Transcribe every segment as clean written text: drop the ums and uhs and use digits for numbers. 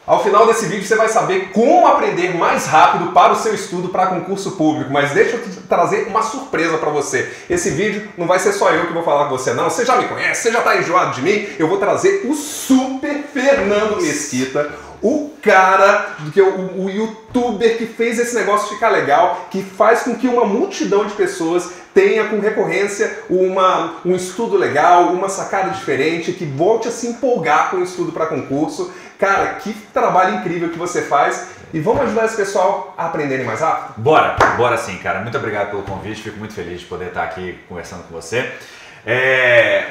Ao final desse vídeo você vai saber como aprender mais rápido para o seu estudo para concurso público, mas deixa eu trazer uma surpresa para você. Esse vídeo não vai ser só eu que vou falar com você não, você já me conhece, você já está enjoado de mim, eu vou trazer o Super Fernando Mesquita, o cara, o youtuber que fez esse negócio ficar legal, que faz com que uma multidão de pessoas tenha com recorrência um estudo legal, uma sacada diferente, que volte a se empolgar com o estudo para concurso. Cara, que trabalho incrível que você faz. E vamos ajudar esse pessoal a aprenderem mais rápido? Bora sim, cara. Muito obrigado pelo convite, fico muito feliz de poder estar aqui conversando com você.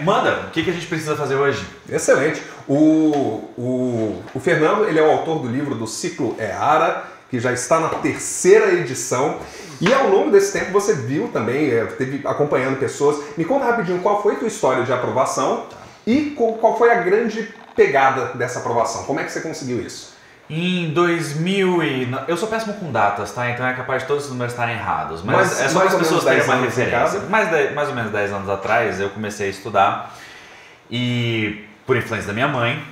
Manda, o que a gente precisa fazer hoje? Excelente. O Fernando, ele é o autor do livro do Ciclo EARA, que já está na 3ª edição. E ao longo desse tempo você viu também, teve acompanhando pessoas. Me conta rapidinho qual foi a tua história de aprovação e qual foi a grande pegada dessa aprovação. Como é que você conseguiu isso? Em 2000 eu sou péssimo com datas, tá? Então é capaz de todos os números estarem errados. Mas é só para as pessoas terem uma referência. Mais ou menos 10 anos atrás eu comecei a estudar e, por influência da minha mãe,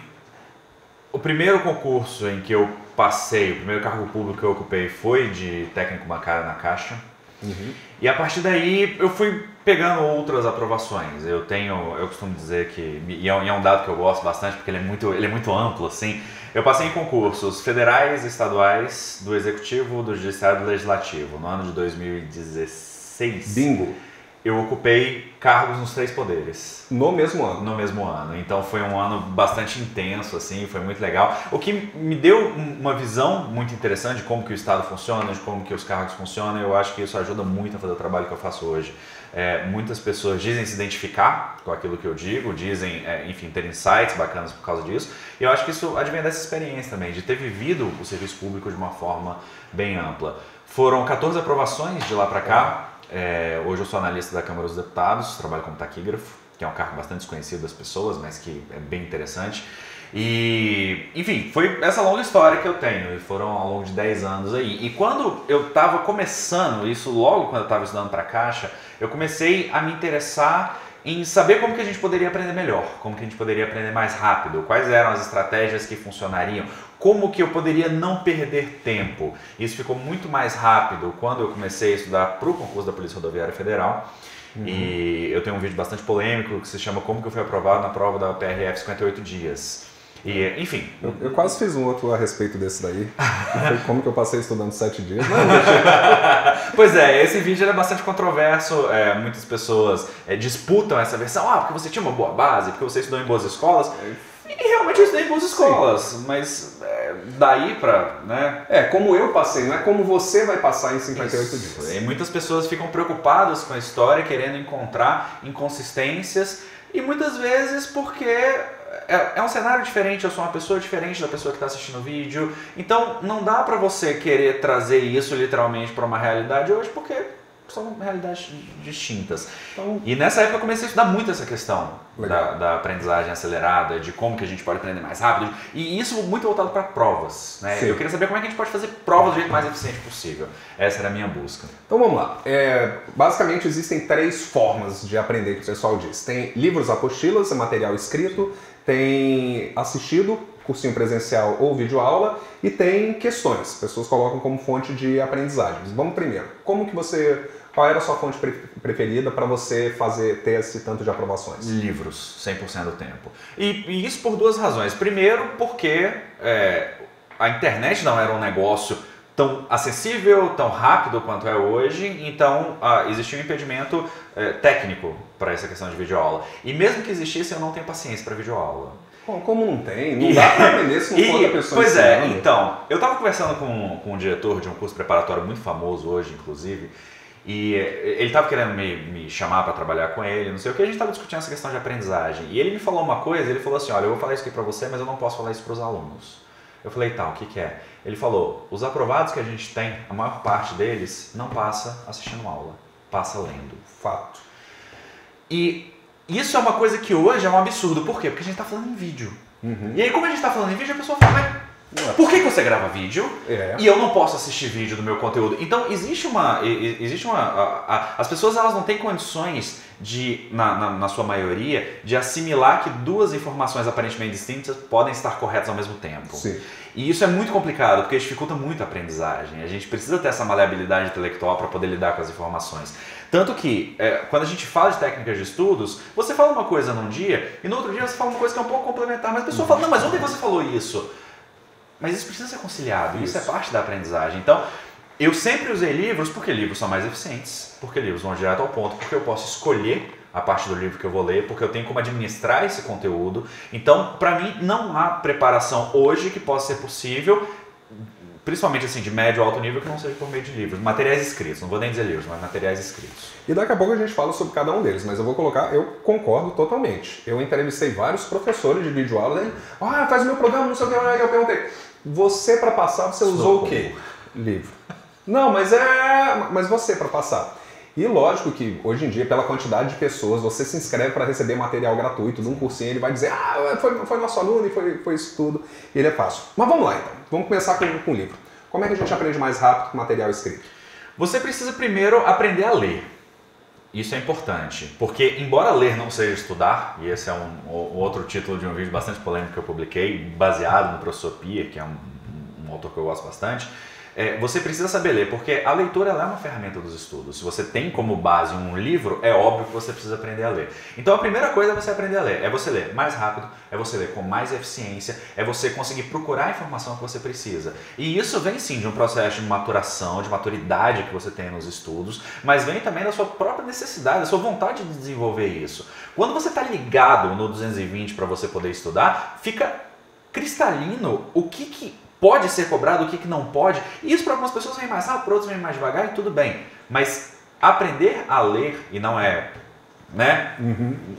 o primeiro concurso em que eu passei, o primeiro cargo público que eu ocupei foi de técnico bancário na Caixa. Uhum. E a partir daí eu fui pegando outras aprovações. Eu costumo dizer que, e é um dado que eu gosto bastante porque ele é muito amplo, assim. Eu passei em concursos federais, estaduais, do Executivo, do Judiciário e do Legislativo. No ano de 2016, bingo! Eu ocupei cargos nos 3 poderes. No mesmo ano? No mesmo ano. Então foi um ano bastante intenso, assim, foi muito legal. O que me deu uma visão muito interessante de como que o Estado funciona, de como que os cargos funcionam. Eu acho que isso ajuda muito a fazer o trabalho que eu faço hoje. Muitas pessoas dizem se identificar com aquilo que eu digo, dizem, enfim, ter insights bacanas por causa disso. E eu acho que isso advém dessa experiência também, de ter vivido o serviço público de uma forma bem ampla. Foram 14 aprovações de lá para cá. Hoje eu sou analista da Câmara dos Deputados, trabalho como taquígrafo, que é um cargo bastante desconhecido das pessoas, mas que é bem interessante. E, enfim, foi essa longa história que eu tenho, e foram ao longo de 10 anos aí. E quando eu estava começando, isso logo quando eu estava estudando para a Caixa, eu comecei a me interessar em saber como que a gente poderia aprender melhor, como que a gente poderia aprender mais rápido, quais eram as estratégias que funcionariam, como que eu poderia não perder tempo. Isso ficou muito mais rápido quando eu comecei a estudar para o concurso da Polícia Rodoviária Federal. Uhum. E eu tenho um vídeo bastante polêmico que se chama Como que eu fui aprovado na prova da PRF 58 dias. E, enfim... Eu quase fiz um outro a respeito desse daí. Foi como que eu passei estudando 7 dias. Pois esse vídeo é bastante controverso. Muitas pessoas disputam essa versão. Porque você tinha uma boa base, porque você estudou em boas escolas. E realmente eu estudei em boas escolas. Sim. Mas daí pra... né? Como eu passei, não é como você vai passar em 58 dias. E muitas pessoas ficam preocupadas com a história, querendo encontrar inconsistências. E muitas vezes porque... é um cenário diferente, eu sou uma pessoa diferente da pessoa que está assistindo o vídeo. Então não dá para você querer trazer isso literalmente para uma realidade hoje, porque são realidades distintas. Então, e nessa época eu comecei a estudar muito essa questão da aprendizagem acelerada, de como que a gente pode aprender mais rápido. E isso muito voltado para provas, né? Eu queria saber como é que a gente pode fazer provas do jeito mais eficiente possível. Essa era a minha busca. Então vamos lá. Basicamente existem 3 formas de aprender, que o pessoal diz. Tem livros, apostilas, material escrito, tem assistido, cursinho presencial ou videoaula, e tem questões. Pessoas colocam como fonte de aprendizagem. Vamos primeiro. Qual era a sua fonte preferida para você ter esse tanto de aprovações? Livros, 100% do tempo. E isso por 2 razões. Primeiro, porque a internet não era um negócio tão acessível, tão rápido quanto é hoje, então existia um impedimento técnico para essa questão de videoaula. E mesmo que existisse, eu não tenho paciência para videoaula. Bom, como não tem? Não dá para aprender se não for outra pessoa ensinando. Então, eu estava conversando com um diretor de um curso preparatório muito famoso hoje, inclusive, e ele estava querendo me chamar para trabalhar com ele, não sei o que, a gente estava discutindo essa questão de aprendizagem. E ele me falou uma coisa, ele falou assim, olha, eu vou falar isso aqui para você, mas eu não posso falar isso para os alunos. Eu falei, tá, o que é? Ele falou, os aprovados que a gente tem, a maior parte deles não passa assistindo aula, passa lendo. Fato. E isso é uma coisa que hoje é um absurdo. Por quê? Porque a gente está falando em vídeo. Uhum. E aí, como a gente está falando em vídeo, a pessoa fala, Por que você grava vídeo e eu não posso assistir vídeo do meu conteúdo? Então, as pessoas elas não têm condições de, na sua maioria, de assimilar que duas informações aparentemente distintas podem estar corretas ao mesmo tempo. Sim. E isso é muito complicado, porque dificulta muito a aprendizagem. A gente precisa ter essa maleabilidade intelectual para poder lidar com as informações. Tanto que, quando a gente fala de técnicas de estudos, você fala uma coisa num dia e no outro dia você fala uma coisa que é um pouco complementar, mas a pessoa fala, não, mas ontem você falou isso. Mas isso precisa ser conciliado, isso é parte da aprendizagem. Então, eu sempre usei livros porque livros são mais eficientes, porque livros vão direto ao ponto, porque eu posso escolher a parte do livro que eu vou ler, porque eu tenho como administrar esse conteúdo. Então, para mim, não há preparação hoje que possa ser possível, principalmente assim, de médio ou alto nível, que não seja por meio de livros. Materiais escritos, não vou nem dizer livros, mas materiais escritos. E daqui a pouco a gente fala sobre cada um deles, mas eu vou colocar, eu concordo totalmente. Eu entrevistei vários professores de videoaula, daí, faz o meu programa, não sei o que, eu perguntei, você para passar, você usou o quê? Livro. Não, mas você para passar. E lógico que hoje em dia, pela quantidade de pessoas, você se inscreve para receber material gratuito de um cursinho, ele vai dizer, foi nosso aluno e foi isso tudo, e ele é fácil. Mas vamos lá então, vamos começar com o livro. Como é que a gente aprende mais rápido com material escrito? Você precisa primeiro aprender a ler. Isso é importante, porque embora ler não seja estudar, e esse é um outro título de um vídeo bastante polêmico que eu publiquei, baseado no professor Pierre, que é um autor que eu gosto bastante, você precisa saber ler, porque a leitura ela é uma ferramenta dos estudos. Se você tem como base um livro, é óbvio que você precisa aprender a ler. Então a primeira coisa é você aprender a ler. É você ler mais rápido, é você ler com mais eficiência, é você conseguir procurar a informação que você precisa. E isso vem sim de um processo de maturação, de maturidade que você tem nos estudos, mas vem também da sua própria necessidade, da sua vontade de desenvolver isso. Quando você está ligado no 220 para você poder estudar, fica cristalino o que pode ser cobrado, o que não pode. E isso para algumas pessoas vem mais rápido, para outros vem mais devagar e tudo bem. Mas aprender a ler, e não é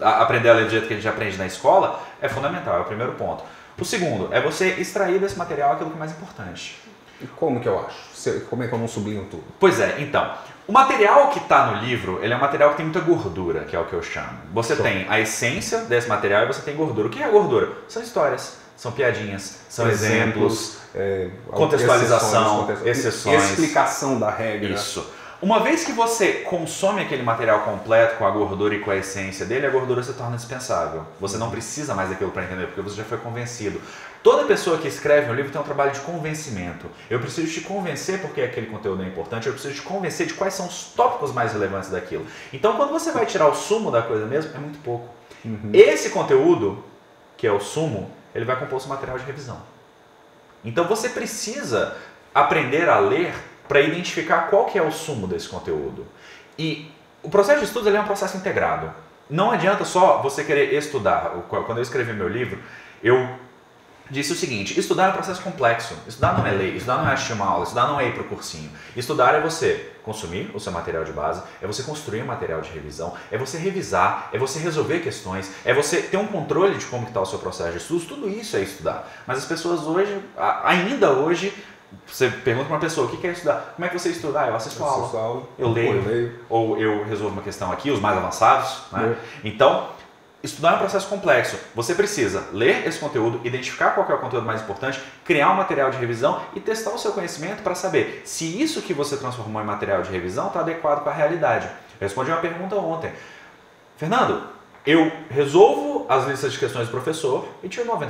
aprender a ler do jeito que a gente aprende na escola, é fundamental, é o primeiro ponto. O segundo é você extrair desse material aquilo que é mais importante. E como que eu acho? Como é que eu não sublinho tudo? Pois é, então, o material que está no livro, ele é um material que tem muita gordura, que é o que eu chamo. Você tem a essência desse material e você tem gordura. O que é a gordura? São histórias, são piadinhas, são exemplos, contextualização, exceções. Explicação da regra. Isso. Uma vez que você consome aquele material completo com a gordura e com a essência dele, a gordura se torna dispensável. Você não precisa mais daquilo para entender, porque você já foi convencido. Toda pessoa que escreve um livro tem um trabalho de convencimento. Eu preciso te convencer porque aquele conteúdo é importante, eu preciso te convencer de quais são os tópicos mais relevantes daquilo. Então, quando você vai tirar o sumo da coisa mesmo, é muito pouco. Esse conteúdo, que é o sumo, ele vai compor o material de revisão. Então, você precisa aprender a ler para identificar qual que é o sumo desse conteúdo. E o processo de estudo ele é um processo integrado. Não adianta só você querer estudar. Quando eu escrevi meu livro, eu disse o seguinte: estudar é um processo complexo. Estudar não é ler, estudar não é assistir uma aula, estudar não é ir para o cursinho. Estudar é você consumir o seu material de base, é você construir um material de revisão, é você revisar, é você resolver questões, é você ter um controle de como está o seu processo de estudos. Tudo isso é estudar. Mas as pessoas hoje, ainda hoje, você pergunta para uma pessoa, o que é estudar? Como é que você estuda? Eu assisto aula, eu leio, ou eu resolvo uma questão aqui, os mais avançados. Né? Então, estudar é um processo complexo. Você precisa ler esse conteúdo, identificar qual é o conteúdo mais importante, criar um material de revisão e testar o seu conhecimento para saber se isso que você transformou em material de revisão está adequado com a realidade. Eu respondi uma pergunta ontem. Fernando, eu resolvo as listas de questões do professor e tiro 90%.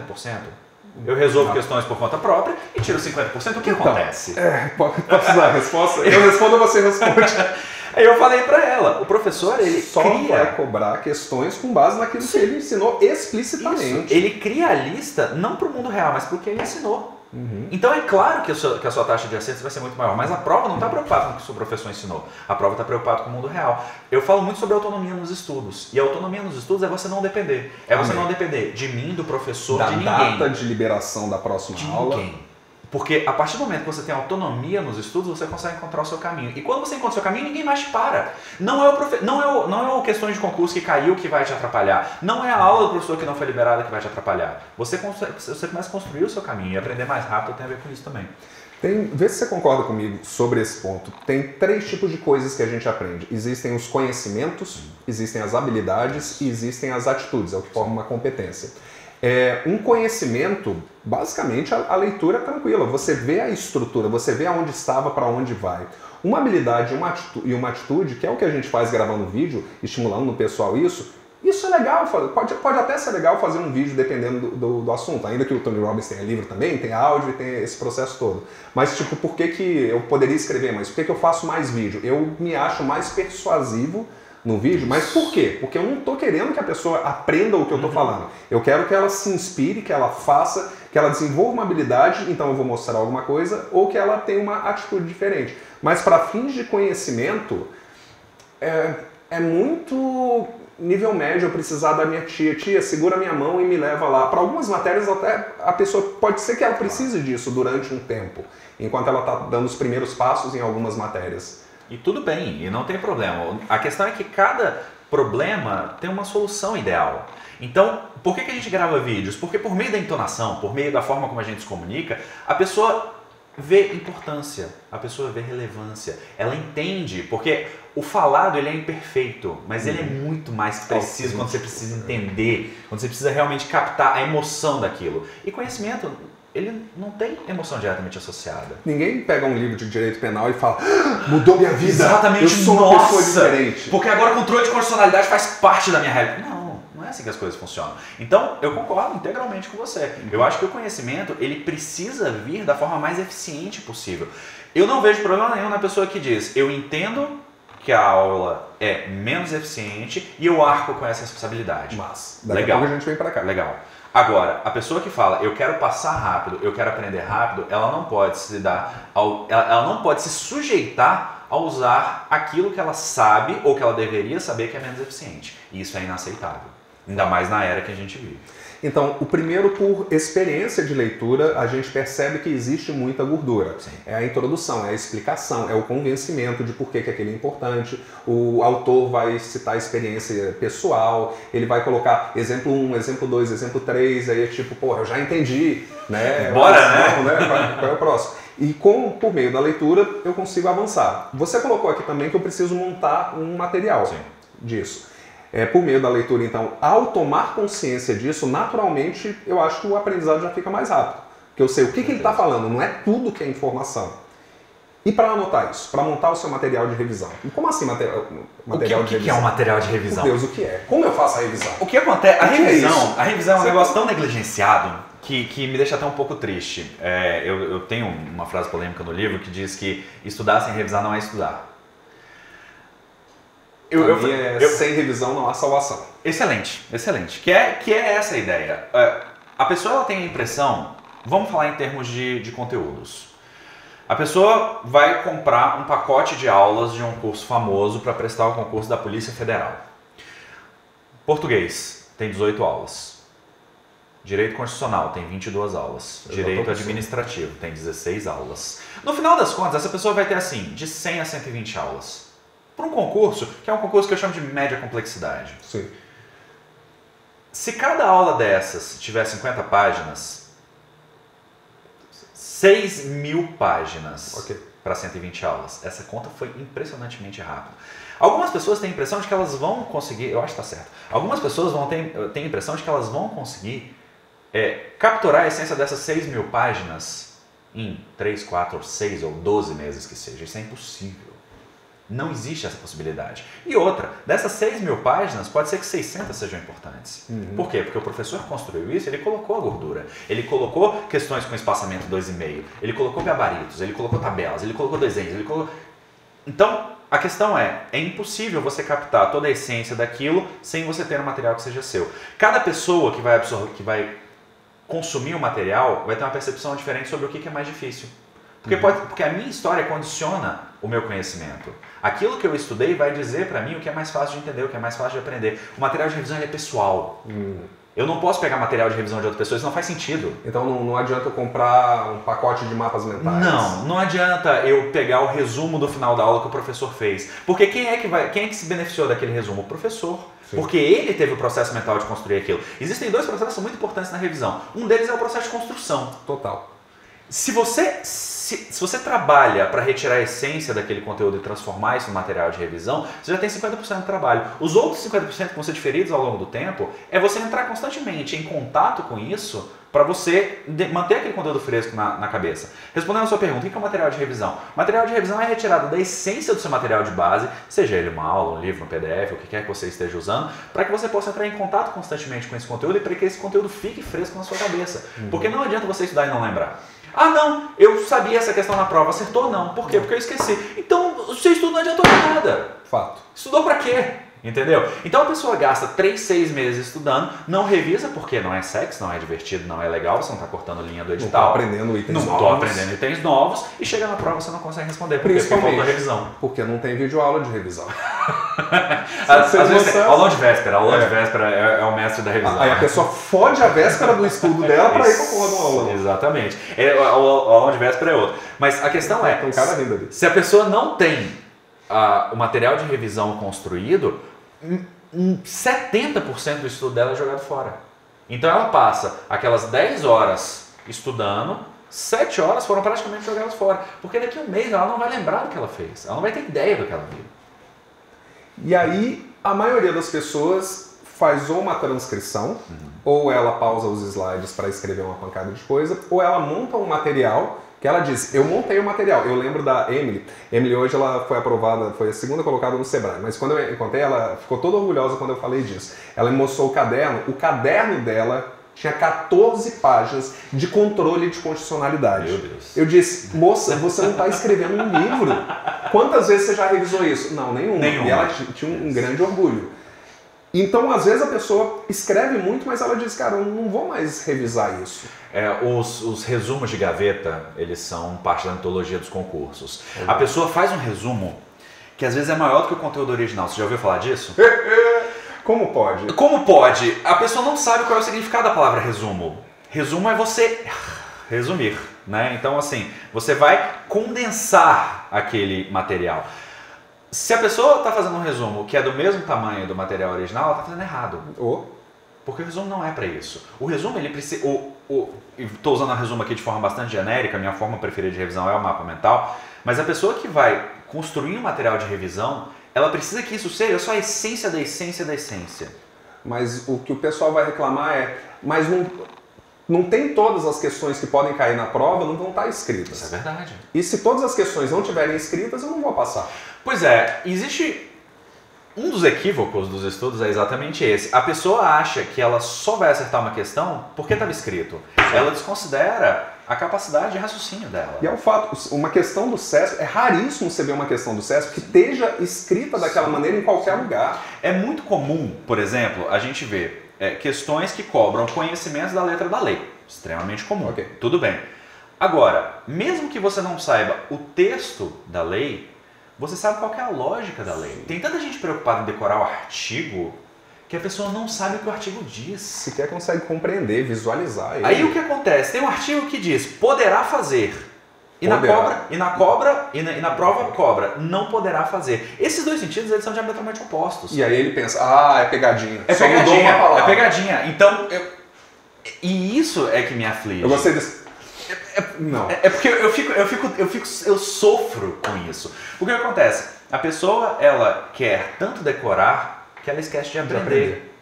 Eu resolvo questões por conta própria e tiro 50%. O que acontece? Posso dar a resposta? Eu respondo, você responde. Aí eu falei pra ela, o professor, ele só vai cobrar questões com base naquilo que ele ensinou explicitamente. Isso. Ele cria a lista não pro mundo real, mas pro que ele ensinou. Então é claro que a sua taxa de acerto vai ser muito maior, mas a prova não está preocupada com o que o seu professor ensinou. A prova está preocupada com o mundo real. Eu falo muito sobre autonomia nos estudos. E a autonomia nos estudos é você não depender. É você não depender de mim, do professor, de ninguém. Da data de liberação da próxima aula. Ninguém. Porque a partir do momento que você tem autonomia nos estudos, você consegue encontrar o seu caminho. E quando você encontra o seu caminho, ninguém mais te para. Não é o questão de concurso que caiu que vai te atrapalhar. Não é a aula do professor que não foi liberada que vai te atrapalhar. Você começa a construir o seu caminho e aprender mais rápido tem a ver com isso também. Vê se você concorda comigo sobre esse ponto. Tem 3 tipos de coisas que a gente aprende. Existem os conhecimentos, existem as habilidades e existem as atitudes, é o que forma uma competência. Um conhecimento, basicamente a leitura é tranquila, você vê a estrutura, você vê aonde estava, para onde vai. Uma habilidade e uma atitude, que é o que a gente faz gravando vídeo, estimulando no pessoal isso é legal, pode até ser legal fazer um vídeo dependendo do assunto, ainda que o Tony Robbins tenha livro também, tem áudio e tem esse processo todo. Mas tipo, por que eu poderia escrever mais? Por que eu faço mais vídeo? Eu me acho mais persuasivo no vídeo, mas por quê? Porque eu não estou querendo que a pessoa aprenda o que eu estou falando. Eu quero que ela se inspire, que ela faça, que ela desenvolva uma habilidade, então eu vou mostrar alguma coisa, ou que ela tenha uma atitude diferente. Mas para fins de conhecimento, é muito nível médio eu precisar da minha tia, segura minha mão e me leva lá. Para algumas matérias até a pessoa pode ser que ela precise disso durante um tempo, enquanto ela está dando os primeiros passos em algumas matérias. E tudo bem, e não tem problema. A questão é que cada problema tem uma solução ideal. Então, por que a gente grava vídeos? Porque por meio da entonação, por meio da forma como a gente se comunica, a pessoa vê importância, a pessoa vê relevância, ela entende, porque o falado ele é imperfeito, mas ele é muito mais preciso quando você precisa entender, quando você precisa realmente captar a emoção daquilo. E conhecimento, ele não tem emoção diretamente associada. Ninguém pega um livro de direito penal e fala, mudou minha vida, exatamente, eu sou uma pessoa diferente. Porque agora o controle de constitucionalidade faz parte da minha realidade. Não é assim que as coisas funcionam. Então, eu concordo integralmente com você. Eu acho que o conhecimento, ele precisa vir da forma mais eficiente possível. Eu não vejo problema nenhum na pessoa que diz, eu entendo que a aula é menos eficiente e eu arco com essa responsabilidade. Mas, daqui a pouco a gente vem pra cá. Legal. Agora, a pessoa que fala, eu quero passar rápido, eu quero aprender rápido, ela não pode ela não pode se sujeitar a usar aquilo que ela sabe ou que ela deveria saber que é menos eficiente. E isso é inaceitável. Ainda mais na era que a gente vive. Então, o primeiro, por experiência de leitura, a gente percebe que existe muita gordura. Sim. É a introdução, é a explicação, é o convencimento de por que aquilo é importante. O autor vai citar a experiência pessoal, ele vai colocar exemplo 1, exemplo 2, exemplo 3, aí é tipo, pô, eu já entendi, né? Bora, né? Qual é o próximo? E por meio da leitura, eu consigo avançar. Você colocou aqui também que eu preciso montar um material disso. Por meio da leitura, então, ao tomar consciência disso, naturalmente, eu acho que o aprendizado já fica mais rápido. Porque eu sei o que ele está falando, não é tudo que é informação. E para anotar isso? Para montar o seu material de revisão. E como assim material de revisão? O que é um material de revisão? Meu Deus, o que é? Como eu faço a revisão? O que acontece? A revisão é um Você negócio tão negligenciado que me deixa até um pouco triste. Eu tenho uma frase polêmica no livro que diz que estudar sem revisar não é estudar. Sem revisão não há salvação. Excelente, excelente. Que é essa a ideia. A pessoa ela tem a impressão, vamos falar em termos de conteúdos. A pessoa vai comprar um pacote de aulas de um curso famoso para prestar o concurso da Polícia Federal. Português tem 18 aulas. Direito Constitucional tem 22 aulas. Direito Administrativo tem 16 aulas. No final das contas, essa pessoa vai ter assim, de 100 a 120 aulas. Para um concurso, que é um concurso que eu chamo de média complexidade. Sim. Se cada aula dessas tiver 50 páginas, 6.000 páginas para 120 aulas. Essa conta foi impressionantemente rápida. Algumas pessoas têm a impressão de que elas vão conseguir, eu acho que está certo, algumas pessoas têm a impressão de que elas vão conseguir capturar a essência dessas 6.000 páginas em 3, 4, 6 ou 12 meses que seja. Isso é impossível. Não existe essa possibilidade. E outra, dessas 6.000 páginas, pode ser que 600 sejam importantes. Por quê? Porque o professor construiu isso, ele colocou a gordura. Ele colocou questões com espaçamento 2,5, ele colocou gabaritos, ele colocou tabelas, ele colocou desenhos, ele colocou... Então, a questão é impossível você captar toda a essência daquilo sem você ter um material que seja seu. Cada pessoa que vai consumir o material vai ter uma percepção diferente sobre o que é mais difícil. Porque a minha história condiciona o meu conhecimento. Aquilo que eu estudei vai dizer para mim o que é mais fácil de entender, o que é mais fácil de aprender. O material de revisão é pessoal. Eu não posso pegar material de revisão de outra pessoa, isso não faz sentido. Então não adianta eu comprar um pacote de mapas mentais? Não adianta eu pegar o resumo do final da aula que o professor fez. Porque quem é que se beneficiou daquele resumo? O professor. Sim. Porque ele teve o processo mental de construir aquilo. Existem dois processos muito importantes na revisão. Um deles é o processo de construção. Total. Se você trabalha para retirar a essência daquele conteúdo e transformar isso no material de revisão, você já tem 50% do trabalho. Os outros 50% que vão ser diferidos ao longo do tempo é você entrar constantemente em contato com isso para você manter aquele conteúdo fresco na cabeça. Respondendo a sua pergunta, o que é o material de revisão? O material de revisão é retirado da essência do seu material de base, seja ele uma aula, um livro, um PDF, o que quer que você esteja usando, para que você possa entrar em contato constantemente com esse conteúdo e para que esse conteúdo fique fresco na sua cabeça. Porque não adianta você estudar e não lembrar. Ah, não, eu sabia essa questão na prova, acertou? Não. Por quê? Porque eu esqueci. Então, o seu estudo não adiantou de nada. Fato. Estudou pra quê? Entendeu? Então a pessoa gasta 3, 6 meses estudando, não revisa porque não é sexy, não é divertido, não é legal, você não está cortando linha do edital. Não estou aprendendo itens novos. Não estou aprendendo itens novos e chega na prova você não consegue responder. Por quê? Porque faltou revisão. Porque não tem videoaula de revisão. Às vezes aulão de véspera, aulão de véspera é o mestre da revisão. Aí a pessoa fode a véspera do estudo dela para ir para a porra de uma aula. Exatamente. O aulão de véspera é outro. Mas a questão é, tem um cara rindo ali. Se a pessoa não tem o material de revisão construído, 70% do estudo dela é jogado fora. Então ela passa aquelas 10 horas estudando, 7 horas foram praticamente jogadas fora. Porque daqui a um mês ela não vai lembrar do que ela fez, ela não vai ter ideia do que ela viu. E aí a maioria das pessoas faz ou uma transcrição, ou ela pausa os slides para escrever uma pancada de coisa, ou ela monta um material que ela diz, eu montei o material. Eu lembro da Emily. Emily hoje ela foi aprovada, foi a segunda colocada no Sebrae, mas quando eu encontrei ela ficou toda orgulhosa quando eu falei disso. Ela me mostrou o caderno dela tinha 14 páginas de controle de constitucionalidade. Meu Deus. Eu disse, moça, você não está escrevendo um livro. Quantas vezes você já revisou isso? Não, nenhuma. E ela tinha um grande orgulho. Então, às vezes a pessoa escreve muito, mas ela diz, cara, eu não vou mais revisar isso. Os resumos de gaveta, eles são parte da metodologia dos concursos. A pessoa faz um resumo que às vezes é maior do que o conteúdo original. Você já ouviu falar disso? Como pode? Como pode? A pessoa não sabe qual é o significado da palavra resumo. Resumo é você resumir, né? Então, assim, você vai condensar aquele material. Se a pessoa está fazendo um resumo que é do mesmo tamanho do material original, ela está fazendo errado. Porque o resumo não é para isso. O resumo, ele precisa... Estou usando o resumo aqui de forma bastante genérica, minha forma preferida de revisão é o mapa mental, mas a pessoa que vai construir um material de revisão, ela precisa que isso seja só a essência da essência da essência. Mas o que o pessoal vai reclamar mas não tem todas as questões que podem cair na prova, não vão estar escritas. Isso é verdade. E se todas as questões não estiverem escritas, eu não vou passar. Pois é, existe... Um dos equívocos dos estudos é exatamente esse. A pessoa acha que ela só vai acertar uma questão porque estava escrito. Ela desconsidera a capacidade de raciocínio dela. E é o fato, uma questão do CESP, é raríssimo você ver uma questão do CESP que esteja escrita daquela maneira em qualquer lugar. É muito comum, por exemplo, a gente ver questões que cobram conhecimentos da letra da lei. Extremamente comum. Okay. Tudo bem. Agora, mesmo que você não saiba o texto da lei, você sabe qual que é a lógica da lei. Tem tanta gente preocupada em decorar o artigo que a pessoa não sabe o que o artigo diz. Sequer consegue compreender, visualizar ele. Aí o que acontece? Tem um artigo que diz, poderá fazer. E na prova cobra, não poderá fazer. Esses dois sentidos eles são diametralmente opostos. E aí ele pensa, é pegadinha. É pegadinha, é pegadinha. Então, e isso é que me aflige. Eu gostei desse... Não. É porque eu sofro com isso. O que acontece? A pessoa, ela quer tanto decorar que ela esquece de aprender.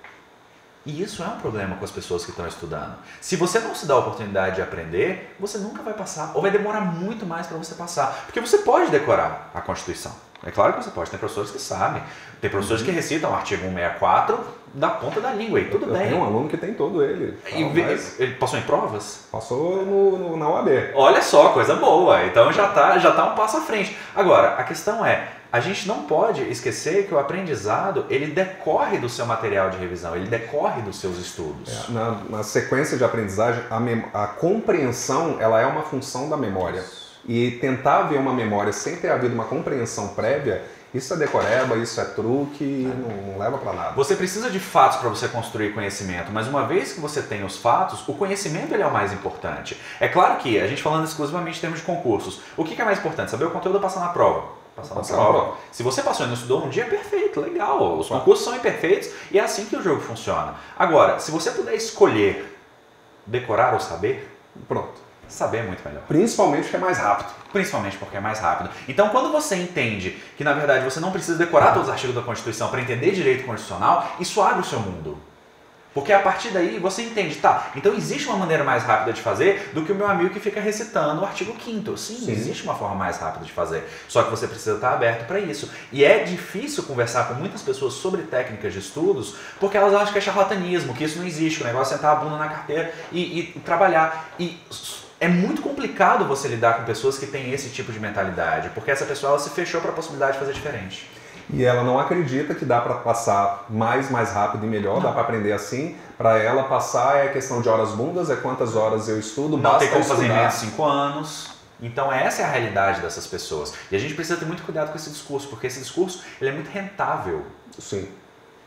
E isso é um problema com as pessoas que estão estudando. Se você não se dá a oportunidade de aprender, você nunca vai passar. Ou vai demorar muito mais para você passar. Porque você pode decorar a Constituição. É claro que você pode. Tem professores que sabem. Tem professores que recitam o artigo 164 da ponta da língua. E tudo bem. Tem um aluno que tem todo ele. Ele passou em provas? Passou na UAB. Olha só, coisa boa. Então já tá um passo à frente. Agora, a questão é, a gente não pode esquecer que o aprendizado, ele decorre do seu material de revisão, ele decorre dos seus estudos. Na sequência de aprendizagem, a compreensão, ela é uma função da memória. E tentar ver uma memória sem ter havido uma compreensão prévia, isso é decoreba, isso é truque, não leva para nada. Você precisa de fatos para você construir conhecimento, mas uma vez que você tem os fatos, o conhecimento ele é o mais importante. É claro que, a gente falando exclusivamente em termos de concursos, o que é mais importante? Saber o conteúdo ou passar na prova? Passar na prova. Se você passou e não estudou um dia, é perfeito, legal. Os concursos são imperfeitos e é assim que o jogo funciona. Agora, se você puder escolher decorar ou saber, pronto. Saber é muito melhor. Principalmente porque é mais rápido. Principalmente porque é mais rápido. Então, quando você entende que, na verdade, você não precisa decorar todos os artigos da Constituição para entender direito constitucional, isso abre o seu mundo. Porque a partir daí você entende, tá, então existe uma maneira mais rápida de fazer do que o meu amigo que fica recitando o artigo 5º. Sim, existe uma forma mais rápida de fazer, só que você precisa estar aberto para isso. E é difícil conversar com muitas pessoas sobre técnicas de estudos, porque elas acham que é charlatanismo, que isso não existe, que o negócio é sentar a bunda na carteira e trabalhar. E é muito complicado você lidar com pessoas que têm esse tipo de mentalidade, porque essa pessoa ela se fechou para a possibilidade de fazer diferente. E ela não acredita que dá para passar mais rápido e melhor, dá para aprender assim. Para ela passar é questão de horas bundas, é quantas horas eu estudo, não tem como fazer em estudar. menos de 5 anos. Então essa é a realidade dessas pessoas. E a gente precisa ter muito cuidado com esse discurso, porque esse discurso ele é muito rentável. Sim.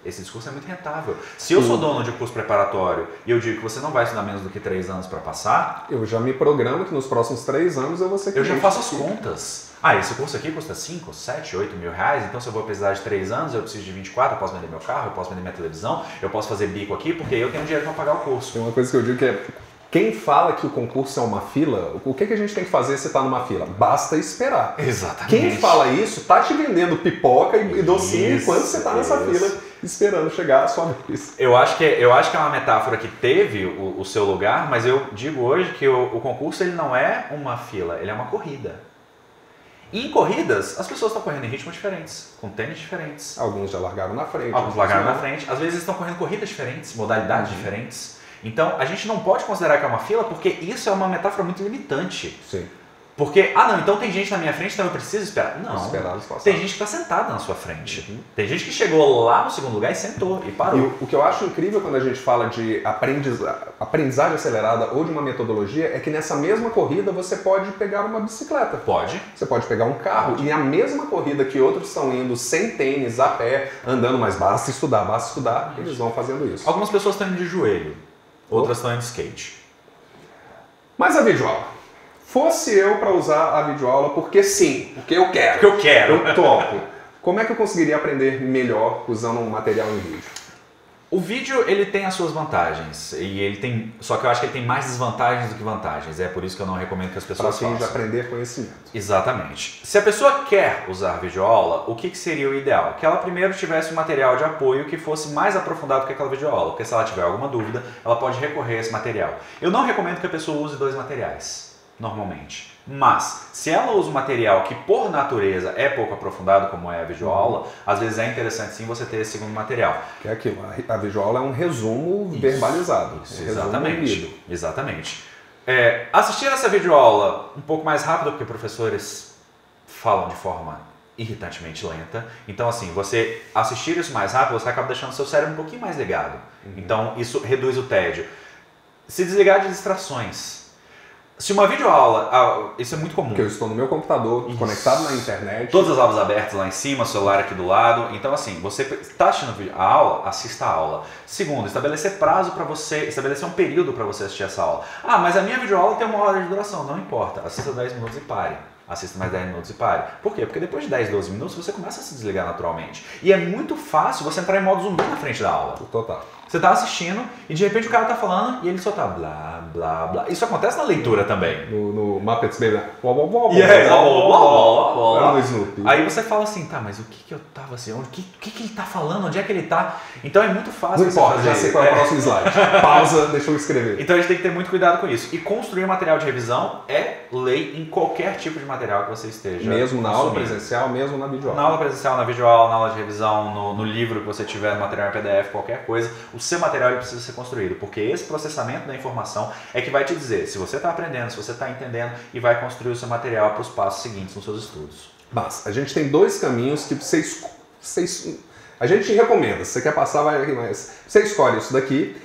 Esse discurso é muito rentável. Se eu sou dono de curso preparatório e eu digo que você não vai estudar menos do que 3 anos para passar... Eu já me programo que nos próximos 3 anos eu vou ser cliente. Eu já faço as contas. Ah, esse curso aqui custa 5, 7, 8 mil reais, então se eu vou precisar de 3 anos, eu preciso de 24, eu posso vender meu carro, eu posso vender minha televisão, eu posso fazer bico aqui, porque eu tenho dinheiro para pagar o curso. Tem uma coisa que eu digo que é, quem fala que o concurso é uma fila, o que a gente tem que fazer se está numa fila? Basta esperar. Exatamente. Quem fala isso tá te vendendo pipoca e docinho enquanto você está nessa fila esperando chegar a sua vez. Eu acho que é uma metáfora que teve o seu lugar, mas eu digo hoje que o concurso ele não é uma fila, ele é uma corrida. E em corridas, as pessoas estão correndo em ritmos diferentes, com tênis diferentes. Alguns já largaram na frente. Alguns largaram na frente. Às vezes estão correndo corridas diferentes, modalidades diferentes. Então, a gente não pode considerar que é uma fila, porque isso é uma metáfora muito limitante. Sim. Porque, não, então tem gente na minha frente, então eu preciso esperar. Não, tem gente que está sentada na sua frente. Tem gente que chegou lá no segundo lugar e sentou e parou. E o que eu acho incrível quando a gente fala de aprendizagem acelerada ou de uma metodologia é que nessa mesma corrida você pode pegar uma bicicleta. Pode. Você pode pegar um carro e a mesma corrida que outros estão indo sem tênis, a pé, andando, mas basta estudar, eles vão fazendo isso. Algumas pessoas estão indo de joelho, outras estão indo de skate. Mas a videoaula? Fosse eu para usar a videoaula porque sim, porque eu quero. Porque eu quero. Eu topo. Como é que eu conseguiria aprender melhor usando um material em vídeo? O vídeo ele tem as suas vantagens e ele tem, só que eu acho que ele tem mais desvantagens do que vantagens. É por isso que eu não recomendo que as pessoas façam. Para fim de aprender conhecimento. Exatamente. Se a pessoa quer usar videoaula, o que seria o ideal? Que ela primeiro tivesse um material de apoio que fosse mais aprofundado que aquela videoaula, porque se ela tiver alguma dúvida, ela pode recorrer a esse material. Eu não recomendo que a pessoa use 2 materiais. Normalmente. Mas, se ela usa um material que por natureza é pouco aprofundado, como é a videoaula, às vezes é interessante sim você ter esse segundo material. Que é aquilo, a videoaula é um resumo verbalizado. Isso, exatamente. Exatamente. Assistir essa videoaula um pouco mais rápido, porque professores falam de forma irritantemente lenta. Então, assim, você assistir isso mais rápido, você acaba deixando o seu cérebro um pouquinho mais ligado. Então, isso reduz o tédio. Se desligar de distrações. Se uma videoaula, isso é muito comum. Porque eu estou no meu computador, conectado na internet. Todas as abas abertas lá em cima, o celular aqui do lado. Então assim, você está assistindo a aula, assista a aula. Segundo, estabelecer prazo para você, estabelecer um período para você assistir essa aula. Mas a minha videoaula tem 1 hora de duração, não importa. Assista 10 minutos e pare. Assista mais 10 minutos e pare. Por quê? Porque depois de 10, 12 minutos você começa a se desligar naturalmente. E é muito fácil você entrar em modo zumbi na frente da aula. Total. Você está assistindo e de repente o cara está falando e ele só tá blá, blá, blá. Isso acontece na leitura também. No Muppets Baby. Aí você fala assim, tá, mas o que eu tava assim? O que ele tá falando? Onde é que ele tá? Então é muito fácil. Não importa, já sei qual é o próximo slide. Pausa, deixa eu escrever. Então a gente tem que ter muito cuidado com isso. E construir material de revisão é lei em qualquer tipo de material que você esteja. Mesmo na aula presencial, mesmo na videoaula. Na aula presencial, na videoaula, na aula de revisão, no livro que você tiver, no material em PDF, qualquer coisa. O seu material ele precisa ser construído, porque esse processamento da informação é que vai te dizer se você está aprendendo, se você está entendendo e vai construir o seu material para os passos seguintes nos seus estudos. Mas a gente tem 2 caminhos que a gente recomenda. Se você quer passar, vai aqui mais. Você escolhe isso daqui,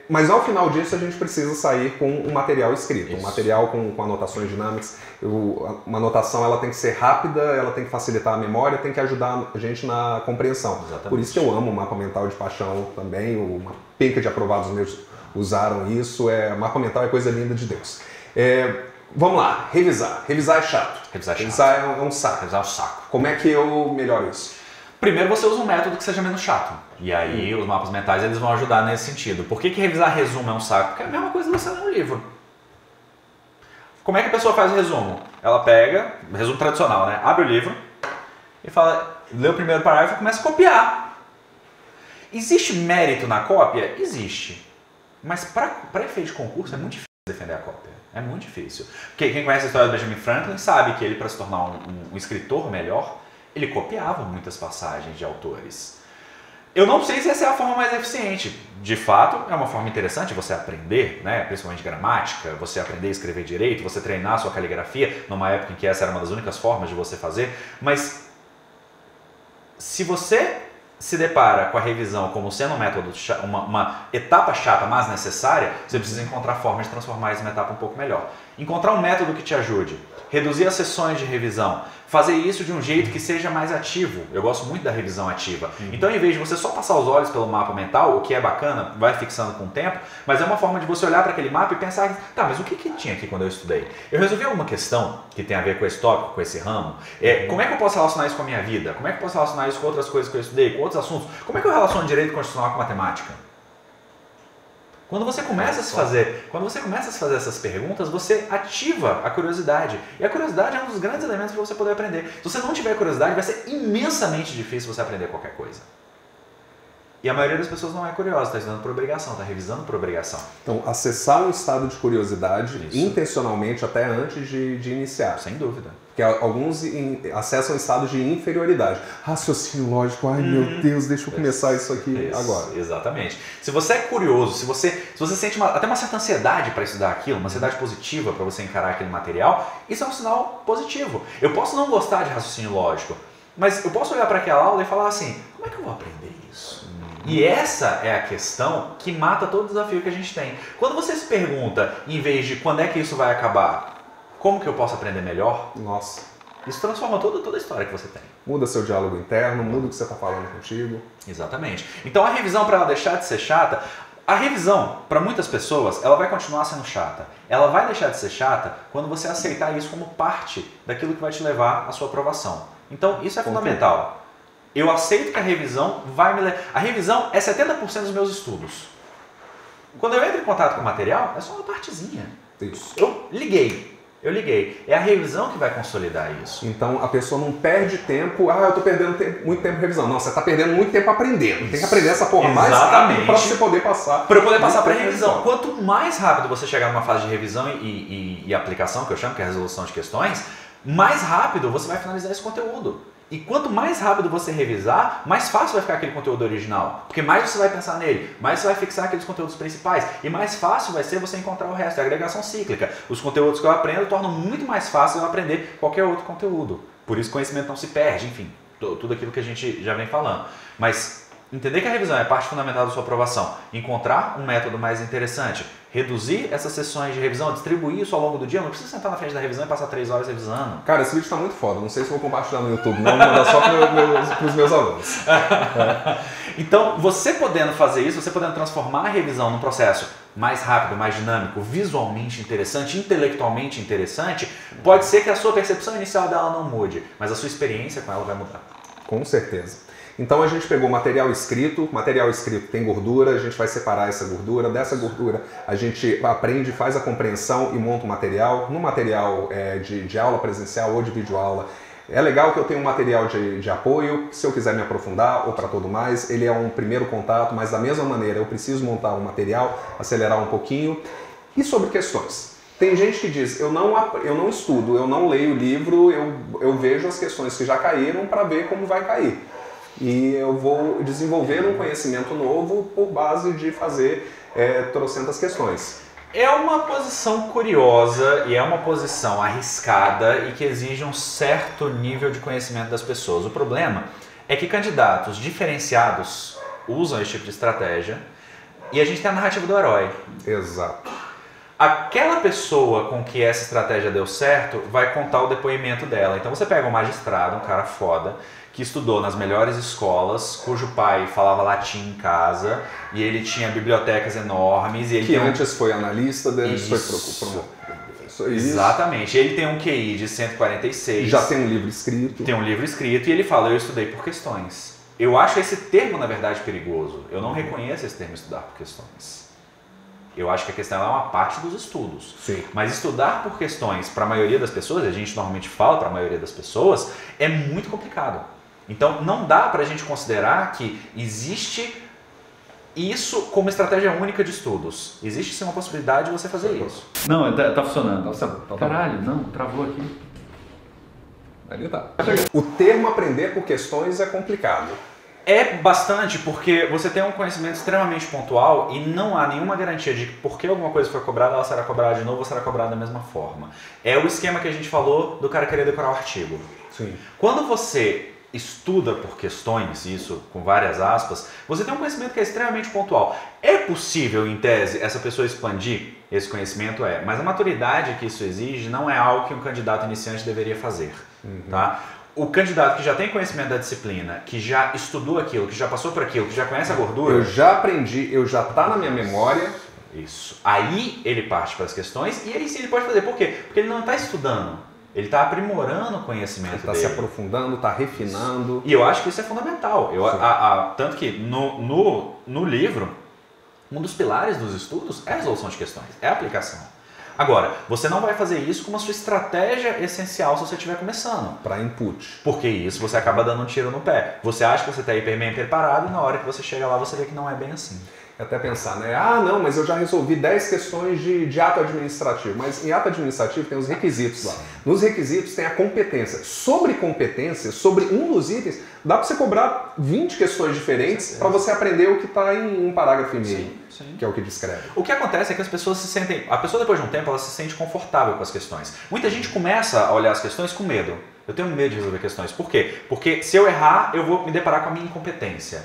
mas ao final disso a gente precisa sair com um material escrito, um material com anotações dinâmicas. Uma anotação ela tem que ser rápida, ela tem que facilitar a memória, tem que ajudar a gente na compreensão. Exatamente. Por isso que eu amo o mapa mental de paixão também, uma penca de aprovados meus usaram isso, o mapa mental é coisa linda de Deus. Vamos lá, revisar. Revisar é chato. Revisar é um saco. Revisar é um saco. Como é que eu melhoro isso? Primeiro você usa um método que seja menos chato. E aí os mapas mentais eles vão ajudar nesse sentido. Por que revisar resumo é um saco? Porque é a mesma coisa que você ler um livro. Como é que a pessoa faz o resumo? Ela pega, resumo tradicional, né? Abre o livro e fala, lê o primeiro parágrafo e começa a copiar. Existe mérito na cópia? Existe. Mas para efeito de concurso é muito difícil defender a cópia. É muito difícil. Porque quem conhece a história do Benjamin Franklin sabe que ele, para se tornar um escritor melhor, ele copiava muitas passagens de autores. Eu não sei se essa é a forma mais eficiente. De fato, é uma forma interessante você aprender, né? Principalmente gramática, você aprender a escrever direito, você treinar a sua caligrafia, numa época em que essa era uma das únicas formas de você fazer. Mas se você se depara com a revisão como sendo um método, uma etapa chata, mas necessária, você precisa encontrar formas de transformar isso em uma etapa um pouco melhor. Encontrar um método que te ajude, reduzir as sessões de revisão, fazer isso de um jeito que seja mais ativo. Eu gosto muito da revisão ativa. Então, em vez de você só passar os olhos pelo mapa mental, o que é bacana, vai fixando com o tempo, mas é uma forma de você olhar para aquele mapa e pensar, tá, mas o que tinha aqui quando eu estudei? Eu resolvi alguma questão que tem a ver com esse tópico, com esse ramo? Como é que eu posso relacionar isso com a minha vida? Como é que eu posso relacionar isso com outras coisas que eu estudei, com outros assuntos? Como é que eu relaciono direito constitucional com matemática? Quando você começa a se fazer essas perguntas, você ativa a curiosidade. E a curiosidade é um dos grandes elementos para você poder aprender. Se você não tiver curiosidade, vai ser imensamente difícil você aprender qualquer coisa. E a maioria das pessoas não é curiosa, está estudando por obrigação, está revisando por obrigação. Então, acessar um estado de curiosidade intencionalmente até antes de iniciar. Sem dúvida. Porque alguns acessam estados de inferioridade. Raciocínio lógico, ai meu Deus, deixa eu começar isso aqui agora. Exatamente. Se você é curioso, se você sente até uma certa ansiedade para estudar aquilo, uma ansiedade positiva para você encarar aquele material, isso é um sinal positivo. Eu posso não gostar de raciocínio lógico, mas eu posso olhar para aquela aula e falar assim, como é que eu vou aprender isso? E essa é a questão que mata todo o desafio que a gente tem. Quando você se pergunta, em vez de quando é que isso vai acabar, como que eu posso aprender melhor? Nossa. Isso transforma toda a história que você tem. Muda seu diálogo interno, muda o que você está falando contigo. Exatamente. Então a revisão, para ela deixar de ser chata, a revisão, para muitas pessoas, ela vai continuar sendo chata. Ela vai deixar de ser chata quando você aceitar isso como parte daquilo que vai te levar à sua aprovação. Então isso é fundamental. Eu aceito que a revisão vai me levar... A revisão é 70% dos meus estudos. Quando eu entro em contato com o material, é só uma partezinha. Isso. Eu liguei. É a revisão que vai consolidar isso. Então a pessoa não perde tempo, eu estou perdendo muito tempo revisão. Não, você está perdendo muito tempo aprendendo. Tem que aprender essa porra mais rápido para você poder passar. Para eu poder passar para a revisão. Quanto mais rápido você chegar numa fase de revisão e aplicação, que eu chamo que é a resolução de questões, mais rápido você vai finalizar esse conteúdo. E quanto mais rápido você revisar, mais fácil vai ficar aquele conteúdo original. Porque mais você vai pensar nele, mais você vai fixar aqueles conteúdos principais. E mais fácil vai ser você encontrar o resto. É a agregação cíclica. Os conteúdos que eu aprendo tornam muito mais fácil eu aprender qualquer outro conteúdo. Por isso o conhecimento não se perde, enfim, tudo aquilo que a gente já vem falando. Mas entender que a revisão é parte fundamental da sua aprovação. Encontrar um método mais interessante. Reduzir essas sessões de revisão, distribuir isso ao longo do dia. Eu não preciso sentar na frente da revisão e passar 3 horas revisando. Cara, esse vídeo está muito foda. Não sei se vou compartilhar no YouTube, não. Vou mandar só para os meus alunos. Então, você podendo fazer isso, você podendo transformar a revisão num processo mais rápido, mais dinâmico, visualmente interessante, intelectualmente interessante, pode ser que a sua percepção inicial dela não mude, mas a sua experiência com ela vai mudar. Com certeza. Então a gente pegou material escrito tem gordura, a gente vai separar essa gordura, dessa gordura a gente aprende, faz a compreensão e monta o material. No material de aula presencial ou de videoaula, é legal que eu tenha um material de apoio, se eu quiser me aprofundar ou para tudo mais, ele é um primeiro contato, mas da mesma maneira eu preciso montar um material, acelerar um pouquinho. E sobre questões? Tem gente que diz, eu não estudo, eu não leio o livro, eu vejo as questões que já caíram para ver como vai cair. E eu vou desenvolver um conhecimento novo por base de fazer trocentas questões. É uma posição curiosa e é uma posição arriscada e que exige um certo nível de conhecimento das pessoas. O problema é que candidatos diferenciados usam esse tipo de estratégia e a gente tem a narrativa do herói. Exato. Aquela pessoa com que essa estratégia deu certo vai contar o depoimento dela. Então você pega um magistrado, um cara foda, que estudou nas melhores escolas, cujo pai falava latim em casa e ele tinha bibliotecas enormes. E ele antes foi analista, depois foi Exatamente. Ele tem um QI de 146. Já tem um livro escrito. Tem um livro escrito e ele fala, eu estudei por questões. Eu acho esse termo, na verdade, perigoso. Eu não reconheço esse termo estudar por questões. Eu acho que a questão é uma parte dos estudos. Sim. Mas estudar por questões, para a maioria das pessoas, a gente normalmente fala para a maioria das pessoas, é muito complicado. Então não dá para a gente considerar que existe isso como estratégia única de estudos. Existe sim uma possibilidade de você fazer isso. Não, tá funcionando. Tá funcionando. Caralho, não, travou aqui. Ali tá. O termo aprender por questões é complicado. É bastante, porque você tem um conhecimento extremamente pontual e não há nenhuma garantia de que porque alguma coisa foi cobrada, ela será cobrada de novo ou será cobrada da mesma forma. É o esquema que a gente falou do cara querer decorar o artigo. Sim. Quando você estuda por questões, isso com várias aspas, você tem um conhecimento que é extremamente pontual. É possível, em tese, essa pessoa expandir esse conhecimento? Mas a maturidade que isso exige não é algo que um candidato iniciante deveria fazer. Tá? O candidato que já tem conhecimento da disciplina, que já estudou aquilo, que já passou por aquilo, que já conhece a gordura... Eu já aprendi, eu já tá na minha memória. Isso. Aí ele parte para as questões e aí sim ele pode fazer. Por quê? Porque ele não está estudando. Ele está aprimorando o conhecimento dele. Está se aprofundando, está refinando. E eu acho que isso é fundamental. Tanto que no livro, um dos pilares dos estudos é a resolução de questões, é a aplicação. Agora, você não vai fazer isso com a sua estratégia essencial se você estiver começando. Para input. Porque isso você acaba dando um tiro no pé. Você acha que você está bem preparado e na hora que você chega lá você vê que não é bem assim. Até pensar, né? Ah, não, mas eu já resolvi 10 questões de ato administrativo. Mas em ato administrativo tem os requisitos lá. Nos requisitos tem a competência. Sobre competência, sobre um dos itens, dá para você cobrar 20 questões diferentes para você aprender o que está em um parágrafo e meio, que é o que descreve. O que acontece é que as pessoas se sentem... A pessoa depois de um tempo, ela se sente confortável com as questões. Muita gente começa a olhar as questões com medo. Eu tenho medo de resolver questões. Por quê? Porque se eu errar, eu vou me deparar com a minha incompetência.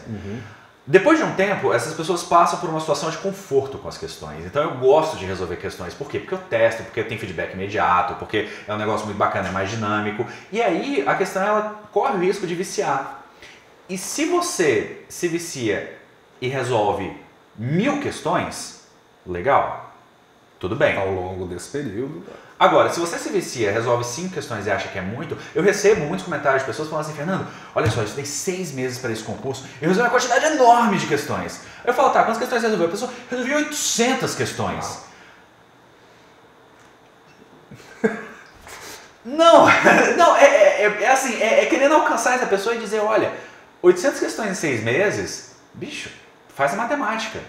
Depois de um tempo, essas pessoas passam por uma situação de conforto com as questões. Então eu gosto de resolver questões. Por quê? Porque eu testo, porque eu tenho feedback imediato, porque é um negócio muito bacana, é mais dinâmico. E aí a questão ela corre o risco de viciar. E se você se vicia e resolve 1000 questões, legal, tudo bem. Ao longo desse período... Agora, se você se vicia, resolve 5 questões e acha que é muito, eu recebo muitos comentários de pessoas falando assim, Fernando, olha só, eu estudei 6 meses para esse concurso, eu resolvi uma quantidade enorme de questões. Eu falo, tá, quantas questões você resolveu? A pessoa resolveu 800 questões. Não, é assim, é querendo alcançar essa pessoa e dizer, olha, 800 questões em 6 meses, bicho, faz a matemática.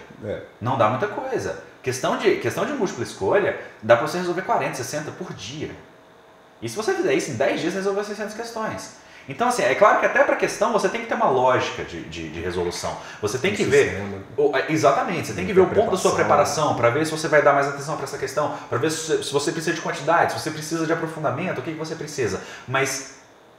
Não dá muita coisa. Questão de múltipla escolha, dá para você resolver 40, 60 por dia. E se você fizer isso em 10 dias, você resolveu 600 questões. Então, assim, é claro que até para questão você tem que ter uma lógica de resolução. Você tem que ver... Exatamente, você tem que ver o ponto da sua preparação, para ver se você vai dar mais atenção para essa questão, para ver se você precisa de quantidade, se você precisa de aprofundamento, o que você precisa. Mas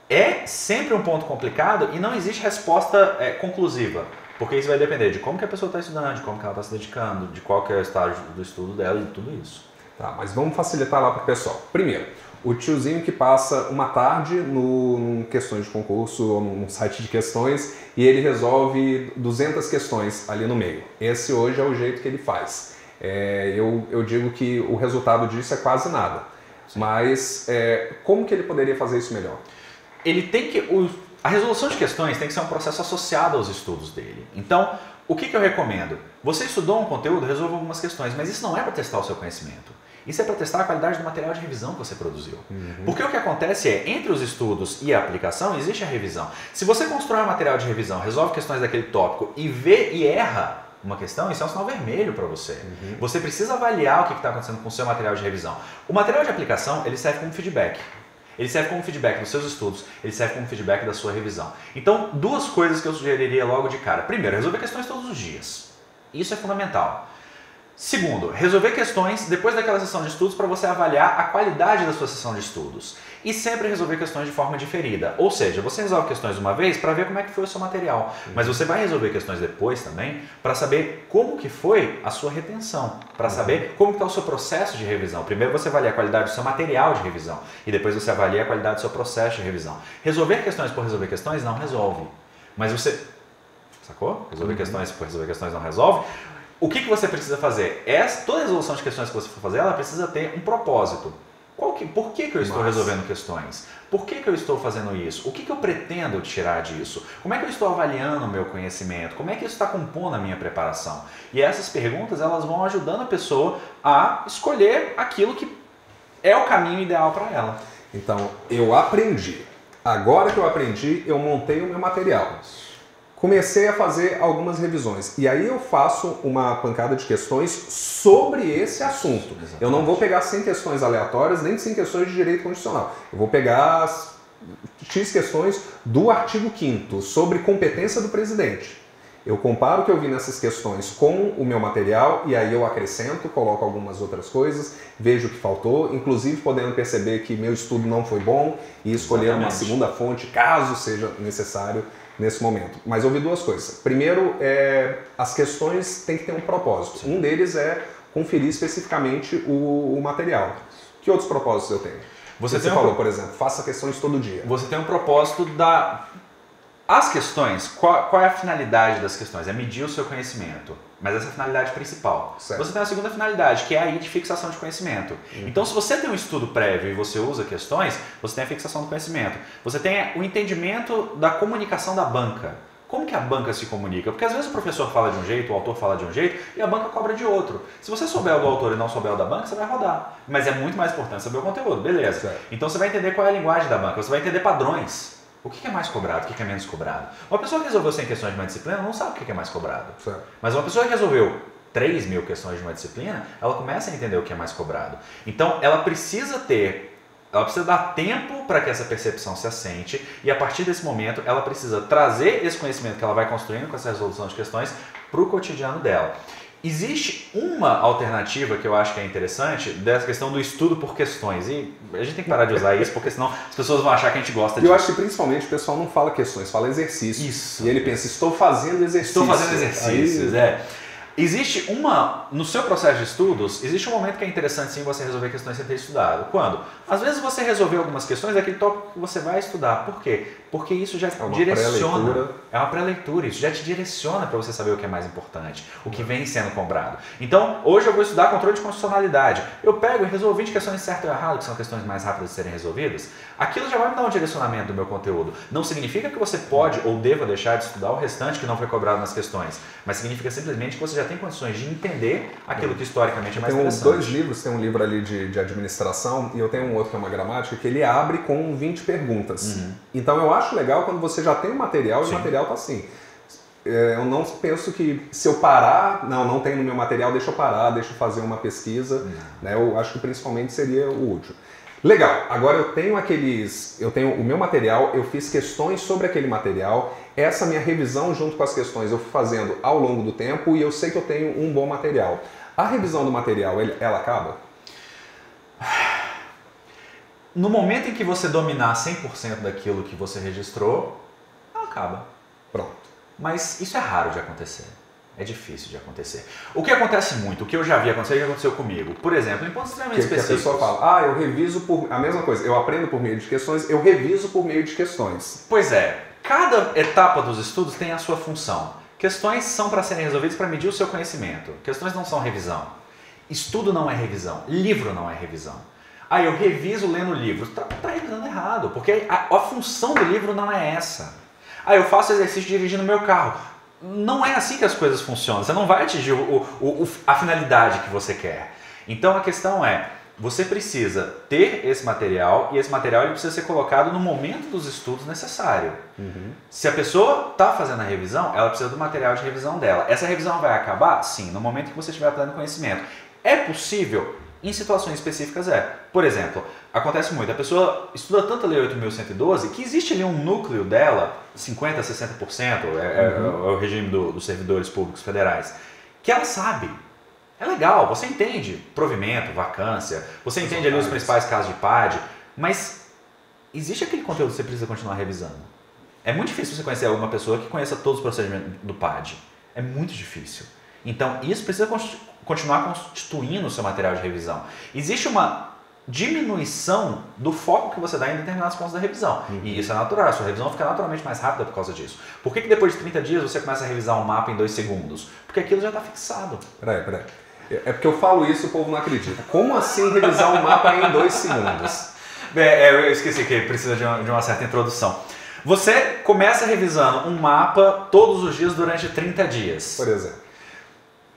é sempre um ponto complicado e não existe resposta conclusiva. Porque isso vai depender de como que a pessoa está estudando, de como que ela está se dedicando, de qual que é o estágio do estudo dela e de tudo isso. Tá, mas vamos facilitar lá para o pessoal. Primeiro, o tiozinho que passa uma tarde num questões de concurso ou num site de questões e ele resolve 200 questões ali no meio. Esse hoje é o jeito que ele faz. Eu digo que o resultado disso é quase nada. Mas como que ele poderia fazer isso melhor? Ele tem que... A resolução de questões tem que ser um processo associado aos estudos dele. Então, o que eu recomendo? Você estudou um conteúdo, resolva algumas questões, mas isso não é para testar o seu conhecimento. Isso é para testar a qualidade do material de revisão que você produziu. Porque o que acontece é, entre os estudos e a aplicação, existe a revisão. Se você constrói um material de revisão, resolve questões daquele tópico e vê e erra uma questão, isso é um sinal vermelho para você. Você precisa avaliar o que está acontecendo com o seu material de revisão. O material de aplicação, ele serve como feedback. Ele serve como feedback dos seus estudos, ele serve como feedback da sua revisão. Então, 2 coisas que eu sugeriria logo de cara. Primeiro, resolver questões todos os dias. Isso é fundamental. Segundo, resolver questões depois daquela sessão de estudos para você avaliar a qualidade da sua sessão de estudos. E sempre resolver questões de forma diferida. Ou seja, você resolve questões uma vez para ver como é que foi o seu material. Mas você vai resolver questões depois também para saber como que foi a sua retenção. Para saber como está o seu processo de revisão. Primeiro você avalia a qualidade do seu material de revisão. E depois você avalia a qualidade do seu processo de revisão. Resolver questões por resolver questões não resolve. Mas você... Sacou? Resolver questões por resolver questões não resolve. O que você precisa fazer? Toda resolução de questões que você for fazer, ela precisa ter um propósito. Por que eu estou resolvendo questões? Por que eu estou fazendo isso? O que eu pretendo tirar disso? Como é que eu estou avaliando o meu conhecimento? Como é que isso está compondo a minha preparação? E essas perguntas, elas vão ajudando a pessoa a escolher aquilo que é o caminho ideal para ela. Então, eu aprendi. Agora que eu aprendi, eu montei o meu material. Comecei a fazer algumas revisões. E aí eu faço uma pancada de questões sobre esse assunto. Exatamente. Eu não vou pegar 100 questões aleatórias, nem 100 questões de direito constitucional. Eu vou pegar X questões do artigo 5º sobre competência do presidente. Eu comparo o que eu vi nessas questões com o meu material e aí eu acrescento, coloco algumas outras coisas, vejo o que faltou, inclusive podendo perceber que meu estudo não foi bom e escolher uma segunda fonte, caso seja necessário nesse momento. Mas eu vi duas coisas. Primeiro, as questões têm que ter um propósito. Um deles é conferir especificamente o material. Que outros propósitos eu tenho? Você falou, por exemplo, faça questões todo dia. Você tem um propósito As questões, qual é a finalidade das questões? É medir o seu conhecimento, mas essa é a finalidade principal. Certo. Você tem a segunda finalidade, que é aí de fixação de conhecimento. Então, se você tem um estudo prévio e você usa questões, você tem a fixação do conhecimento. Você tem o entendimento da comunicação da banca. Como que a banca se comunica? Porque às vezes o professor fala de um jeito, o autor fala de um jeito e a banca cobra de outro. Se você souber o do autor e não souber o da banca, você vai rodar. Mas é muito mais importante saber o conteúdo, beleza. Certo. Então você vai entender qual é a linguagem da banca, você vai entender padrões. O que é mais cobrado, o que é menos cobrado? Uma pessoa que resolveu 100 questões de uma disciplina não sabe o que é mais cobrado. Certo. Mas uma pessoa que resolveu 3.000 questões de uma disciplina, ela começa a entender o que é mais cobrado. Então, ela precisa dar tempo para que essa percepção se assente e a partir desse momento ela precisa trazer esse conhecimento que ela vai construindo com essa resolução de questões para o cotidiano dela. Existe uma alternativa que eu acho que é interessante dessa questão do estudo por questões. E a gente tem que parar de usar isso, porque senão as pessoas vão achar que a gente gosta disso. Eu acho que principalmente o pessoal não fala questões, fala exercícios. Isso. E ele pensa, estou fazendo exercícios. Estou fazendo exercícios, Existe no seu processo de estudos, existe um momento que é interessante sim você resolver questões sem ter estudado. Quando? Às vezes você resolveu algumas questões daquele tópico que você vai estudar. Por quê? Porque isso já direciona. É uma pré-leitura, isso já te direciona para você saber o que é mais importante, o que vem sendo cobrado. Então, hoje eu vou estudar controle de constitucionalidade. Eu pego e resolvo 20 questões certo ou errado, que são questões mais rápidas de serem resolvidas. Aquilo já vai me dar um direcionamento do meu conteúdo. Não significa que você pode ou deva deixar de estudar o restante que não foi cobrado nas questões, mas significa simplesmente que você já tem condições de entender aquilo que historicamente é mais interessante. Tem dois livros, tem um livro ali de administração e eu tenho um outro que é uma gramática, que ele abre com 20 perguntas. Então eu acho legal quando você já tem o material e o material está assim. Eu não penso que se eu parar, não tem no meu material, deixa eu parar, deixa eu fazer uma pesquisa. Né? Eu acho que principalmente seria o útil. Legal, agora eu tenho o meu material, eu fiz questões sobre aquele material, essa minha revisão junto com as questões eu fui fazendo ao longo do tempo e eu sei que eu tenho um bom material. A revisão do material, ela acaba? No momento em que você dominar 100% daquilo que você registrou, ela acaba. Pronto. Mas isso é raro de acontecer. É difícil de acontecer. O que acontece muito, o que eu já vi acontecer, o que aconteceu comigo, por exemplo, em pontos extremamente específicos. Que a pessoa fala, eu reviso por... A mesma coisa, eu aprendo por meio de questões, eu reviso por meio de questões. Pois é, cada etapa dos estudos tem a sua função. Questões são para serem resolvidas para medir o seu conhecimento. Questões não são revisão. Estudo não é revisão. Livro não é revisão. Eu reviso lendo livros. Tá revisando errado, porque a função do livro não é essa. Eu faço exercício dirigindo meu carro. Não é assim que as coisas funcionam. Você não vai atingir a finalidade que você quer. Então a questão é, você precisa ter esse material e esse material ele precisa ser colocado no momento dos estudos necessário. Se a pessoa está fazendo a revisão, ela precisa do material de revisão dela. Essa revisão vai acabar? Sim, no momento que você estiver pleno conhecimento. É possível? Em situações específicas Por exemplo, acontece muito, a pessoa estuda tanto a Lei 8.112 que existe ali um núcleo dela, 50%, 60%, é o regime dos servidores públicos federais, que ela sabe. É legal, você entende provimento, vacância, você entende ali os principais casos de PAD, mas existe aquele conteúdo que você precisa continuar revisando. É muito difícil você conhecer alguma pessoa que conheça todos os procedimentos do PAD. É muito difícil. Então, isso precisa continuar constituindo o seu material de revisão. Existe uma diminuição do foco que você dá em determinados pontos da revisão. E isso é natural, a sua revisão fica naturalmente mais rápida por causa disso. Por que depois de 30 dias você começa a revisar um mapa em 2 segundos? Porque aquilo já está fixado. Peraí. É porque eu falo isso e o povo não acredita. Como assim revisar um mapa em 2 segundos? Eu esqueci que precisa de uma certa introdução. Você começa revisando um mapa todos os dias durante 30 dias. Por exemplo.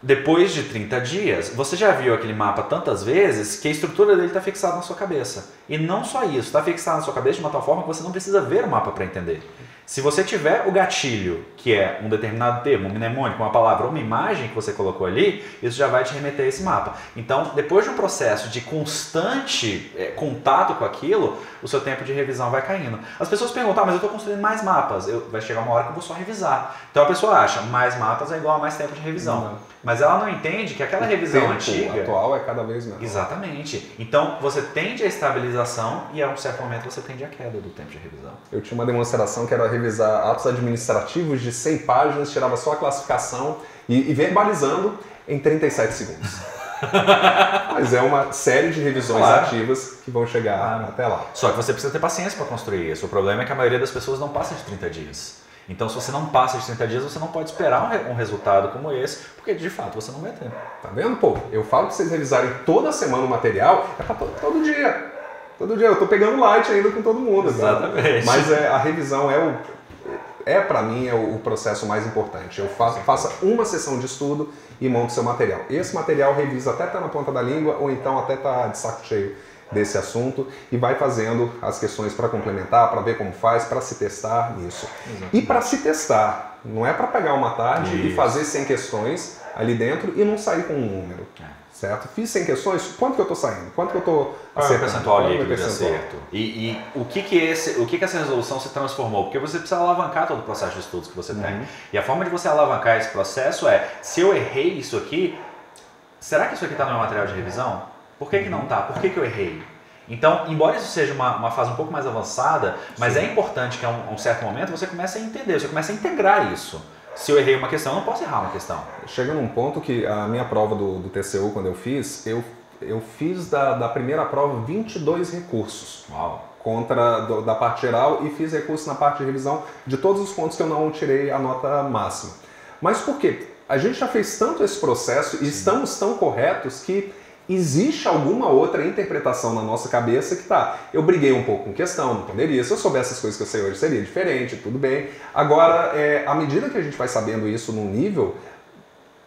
Depois de 30 dias, você já viu aquele mapa tantas vezes que a estrutura dele está fixada na sua cabeça. E não só isso, está fixado na sua cabeça de uma tal forma que você não precisa ver o mapa para entender. Se você tiver o gatilho, que é um determinado termo, um mnemônico, uma palavra ou uma imagem que você colocou ali, isso já vai te remeter a esse mapa. Então, depois de um processo de constante contato com aquilo, o seu tempo de revisão vai caindo. As pessoas perguntam, mas eu estou construindo mais mapas. Vai chegar uma hora que eu vou só revisar. Então a pessoa acha, mais mapas é igual a mais tempo de revisão. Não. Mas ela não entende que aquela revisão antiga... O atual é cada vez menor. Exatamente. Então você tende a estabilização e a um certo momento você tende a queda do tempo de revisão. Eu tinha uma demonstração que era revisar atos administrativos de 100 páginas, tirava só a classificação e verbalizando em 37 segundos. Mas é uma série de revisões ativas que vão chegar até lá. Só que você precisa ter paciência para construir isso. O problema é que a maioria das pessoas não passa de 30 dias. Então, se você não passa de 30 dias, você não pode esperar um resultado como esse, porque de fato você não vai ter. Tá vendo, pô? Eu falo que vocês revisarem toda semana o material, é pra todo dia. Todo dia. Eu tô pegando light ainda com todo mundo. Exatamente. Mas a revisão pra mim, o processo mais importante. Eu faça uma sessão de estudo e monto seu material. Esse material revisa até estar na ponta da língua, ou então até estar de saco cheio desse assunto e vai fazendo as questões para complementar, para ver como faz, para se testar nisso. Exatamente. E para se testar, não é para pegar uma tarde e fazer 100 questões ali dentro e não sair com um número, certo? Fiz 100 questões, quanto que eu estou saindo? Quanto que eu estou acertando? Percentual líquido de acerto. E o que essa resolução se transformou? Porque você precisa alavancar todo o processo de estudos que você tem. E a forma de você alavancar esse processo é, se eu errei isso aqui, será que isso aqui está no meu material de revisão? Por que não está? Por que eu errei? Então, embora isso seja uma fase um pouco mais avançada, mas é importante que a um certo momento você comece a entender, você comece a integrar isso. Se eu errei uma questão, eu não posso errar uma questão. Chega num ponto que a minha prova do TCU, quando eu fiz da primeira prova 22 recursos. Uau. Da parte geral e fiz recurso na parte de revisão de todos os pontos que eu não tirei a nota máxima. Mas por quê? A gente já fez tanto esse processo e estamos tão corretos que existe alguma outra interpretação na nossa cabeça que eu briguei um pouco com questão, não poderia, se eu soubesse as coisas que eu sei hoje seria diferente, tudo bem. Agora, à medida que a gente vai sabendo isso num nível,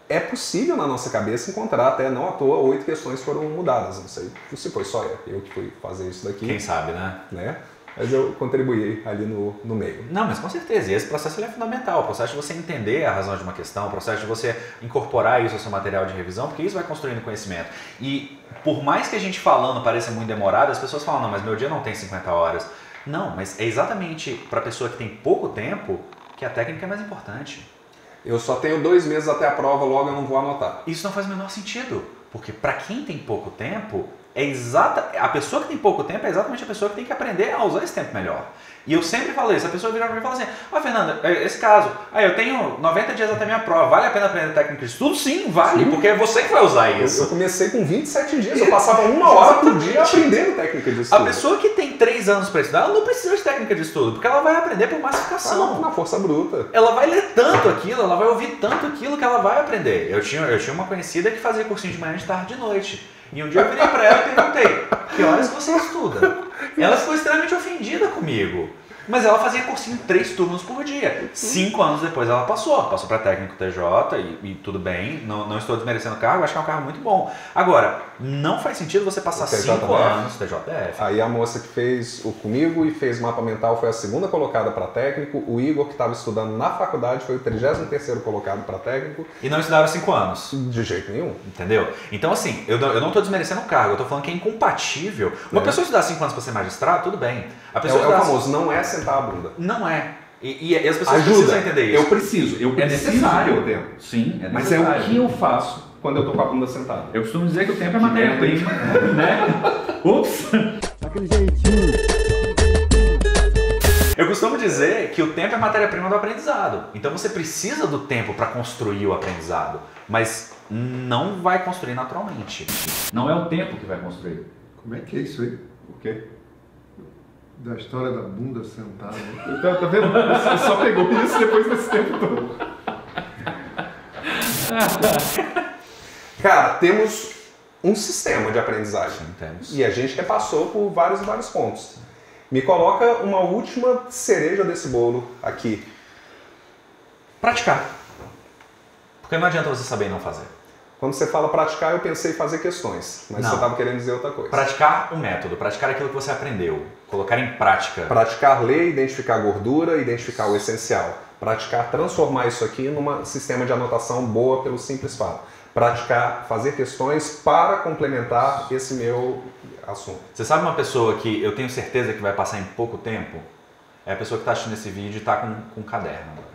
é possível na nossa cabeça encontrar até, não à toa, 8 questões foram mudadas, não sei se foi só eu que fui fazer isso daqui. Quem sabe, né? Mas eu contribuí ali no meio. Não, mas com certeza. E esse processo é fundamental. O processo de você entender a razão de uma questão, o processo de você incorporar isso ao seu material de revisão, porque isso vai construindo conhecimento. E por mais que a gente falando pareça muito demorado, as pessoas falam, não, mas meu dia não tem 50 horas. Não, mas é exatamente para a pessoa que tem pouco tempo que a técnica é mais importante. Eu só tenho 2 meses até a prova, logo eu não vou anotar. Isso não faz o menor sentido. Porque para quem tem pouco tempo, a pessoa que tem pouco tempo é exatamente a pessoa que tem que aprender a usar esse tempo melhor. E eu sempre falo isso, a pessoa vira para mim e fala assim, Fernanda, esse caso, eu tenho 90 dias até a minha prova, vale a pena aprender técnica de estudo? Sim, vale, porque é você que vai usar isso. Eu comecei com 27 dias, eu passava 1 hora por dia aprendendo técnica de estudo. A pessoa que tem 3 anos para estudar, ela não precisa de técnica de estudo, porque ela vai aprender por massificação. Na força bruta. Ela vai ler tanto aquilo, ela vai ouvir tanto aquilo que ela vai aprender. Eu tinha uma conhecida que fazia cursinho de manhã, de tarde e de noite. E um dia eu virei para ela e perguntei, que horas você estuda? Ela ficou extremamente ofendida comigo. Mas ela fazia cursinho 3 turnos por dia. 5 anos depois ela passou para técnico TJ e tudo bem, não estou desmerecendo o cargo, acho que é um cargo muito bom. Agora, não faz sentido você passar 5 anos TJF. Aí a moça que fez comigo e fez mapa mental foi a 2ª colocada para técnico, o Igor que estava estudando na faculdade foi o 33º colocado para técnico. E não estudaram 5 anos? De jeito nenhum. Entendeu? Então assim, eu não estou desmerecendo o cargo, eu estou falando que é incompatível. Uma pessoa estudar 5 anos para ser magistrado, tudo bem. A pessoa o famoso, não é sentar a bunda. Não é. E as pessoas precisam entender isso. Eu preciso é necessário o tempo. Sim, é necessário. Mas é o que eu faço quando eu tô com a bunda sentada. Eu costumo dizer que o tempo é matéria-prima, né? Ups! Aquele jeitinho. Eu costumo dizer que o tempo é matéria-prima do aprendizado. Então você precisa do tempo para construir o aprendizado, mas não vai construir naturalmente. Não é o tempo que vai construir. Como é que é isso aí? O quê? Da história da bunda sentada. Tá vendo? Você só pegou isso depois desse tempo todo. Cara, temos um sistema de aprendizagem. Sim, temos. E a gente repassou por vários e vários pontos. Me coloca uma última cereja desse bolo aqui. Praticar. Porque não adianta você saber e não fazer. Quando você fala praticar, eu pensei em fazer questões, mas Não. você estava querendo dizer outra coisa. Praticar o método, praticar aquilo que você aprendeu, colocar em prática. Praticar ler, identificar gordura, identificar o essencial. Praticar transformar isso aqui num sistema de anotação boa pelo simples fato. Praticar fazer questões para complementar esse meu assunto. Você sabe uma pessoa que eu tenho certeza que vai passar em pouco tempo? É a pessoa que está assistindo esse vídeo e está com um caderno agora.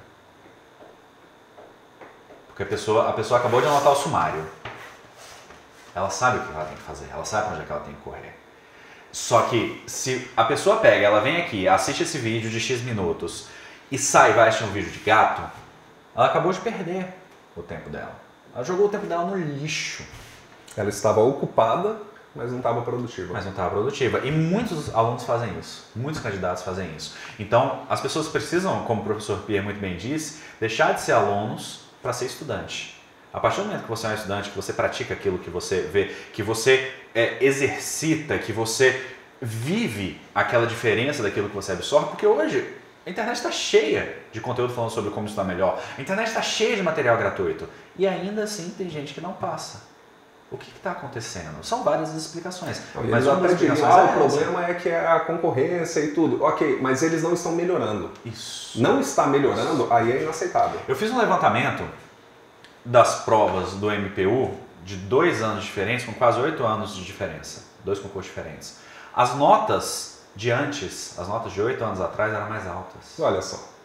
Porque a pessoa acabou de anotar o sumário. Ela sabe o que ela tem que fazer, ela sabe para onde é que ela tem que correr. Só que se a pessoa pega, ela vem aqui, assiste esse vídeo de X minutos e sai e vai assistir um vídeo de gato, ela acabou de perder o tempo dela. Ela jogou o tempo dela no lixo. Ela estava ocupada, mas não estava produtiva. Mas não estava produtiva. E muitos alunos fazem isso. Muitos candidatos fazem isso. Então, as pessoas precisam, como o professor Pierre muito bem disse, deixar de ser alunos para ser estudante. A partir do momento que você é um estudante, que você pratica aquilo que você vê, que você exercita, que você vive aquela diferença daquilo que você absorve, porque hoje a internet está cheia de conteúdo falando sobre como estudar melhor. A internet está cheia de material gratuito. E ainda assim tem gente que não passa. O que está acontecendo? São várias explicações. Mas uma das explicações o problema é que é a concorrência e tudo. Ok, mas eles não estão melhorando. Isso. Não está melhorando, aí é inaceitável. Eu fiz um levantamento das provas do MPU de 2 anos diferentes, com quase 8 anos de diferença. 2 concursos diferentes. As notas de antes, as notas de 8 anos atrás eram mais altas. Olha só.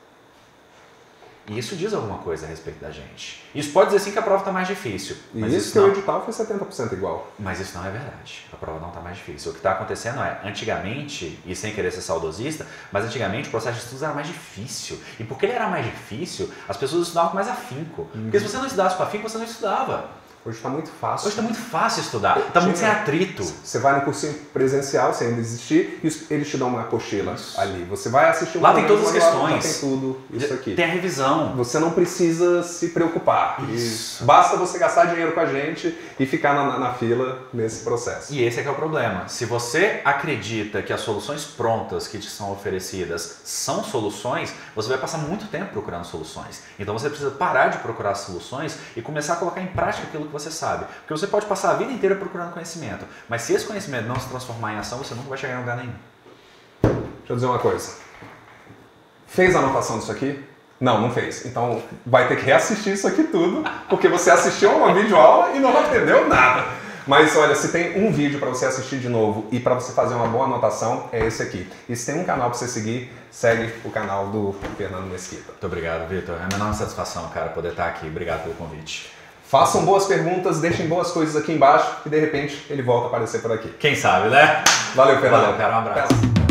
E isso diz alguma coisa a respeito da gente. Isso pode dizer sim que a prova está mais difícil. Mas E isso que o edital foi 70% igual. Mas isso não é verdade. A prova não está mais difícil. O que está acontecendo é, antigamente, e sem querer ser saudosista, mas antigamente o processo de estudos era mais difícil. E porque ele era mais difícil, as pessoas estudavam com mais afinco. Porque se você não estudasse com afinco, você não estudava. Hoje está muito fácil. Hoje está muito fácil estudar. Está muito sem atrito. Você vai no cursinho presencial, sem ainda existir, e eles te dão uma apostila ali. Você vai assistir Lá tem todas as questões. Já tem tudo isso aqui. Tem a revisão. Você não precisa se preocupar. Isso. Basta você gastar dinheiro com a gente e ficar na fila nesse processo. E esse é que é o problema. Se você acredita que as soluções prontas que te são oferecidas são soluções, você vai passar muito tempo procurando soluções. Então você precisa parar de procurar soluções e começar a colocar em prática aquilo que você sabe. Porque você pode passar a vida inteira procurando conhecimento, mas se esse conhecimento não se transformar em ação, você nunca vai chegar em lugar nenhum. Deixa eu dizer uma coisa. Fez a anotação disso aqui? Não, não fez. Então vai ter que reassistir isso aqui tudo, porque você assistiu a uma videoaula e não aprendeu nada. Mas olha, se tem um vídeo para você assistir de novo e para você fazer uma boa anotação, é esse aqui. E se tem um canal para você seguir, segue o canal do Fernando Mesquita. Muito obrigado, Vitor. É a menor satisfação, cara, poder estar aqui. Obrigado pelo convite. Façam boas perguntas, deixem boas coisas aqui embaixo e de repente ele volta a aparecer por aqui. Quem sabe, né? Valeu, Fernando. Valeu, cara. Um abraço.